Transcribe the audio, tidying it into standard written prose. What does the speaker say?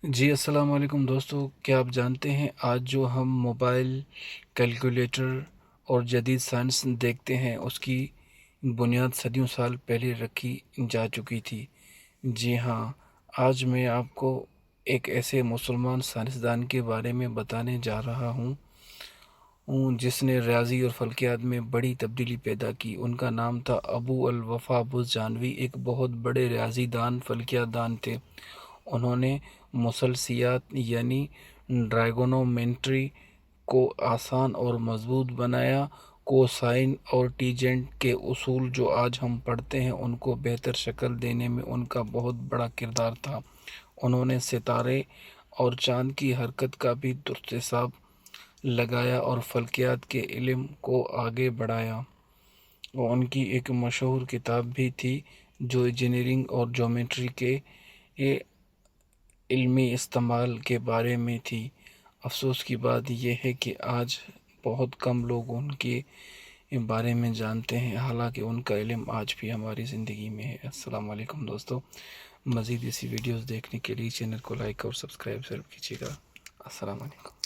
جی السلام علیکم دوستو، کیا آپ جانتے ہیں آج جو ہم موبائل، کیلکولیٹر اور جدید سائنس دیکھتے ہیں اس کی بنیاد صدیوں سال پہلے رکھی جا چکی تھی۔ جی ہاں، آج میں آپ کو ایک ایسے مسلمان سائنسدان کے بارے میں بتانے جا رہا ہوں جس نے ریاضی اور فلکیات میں بڑی تبدیلی پیدا کی۔ ان کا نام تھا ابو الوفا بزجانوی۔ ایک بہت بڑے ریاضی دان، فلکیات دان تھے۔ انہوں نے مثلثیات یعنی ٹرائگونومیٹری کو آسان اور مضبوط بنایا۔ کوسائن اور ٹینجنٹ کے اصول جو آج ہم پڑھتے ہیں ان کو بہتر شکل دینے میں ان کا بہت بڑا کردار تھا۔ انہوں نے ستارے اور چاند کی حرکت کا بھی درست حساب لگایا اور فلکیات کے علم کو آگے بڑھایا۔ اور ان کی ایک مشہور کتاب بھی تھی جو انجینئرنگ اور جیومیٹری کے علمی استعمال کے بارے میں تھی۔ افسوس کی بات یہ ہے کہ آج بہت کم لوگ ان کے بارے میں جانتے ہیں، حالانکہ ان کا علم آج بھی ہماری زندگی میں ہے۔ السلام علیکم دوستو، مزید ایسی ویڈیوز دیکھنے کے لیے چینل کو لائک اور سبسکرائب ضرور کیجیے گا۔ السلام علیکم۔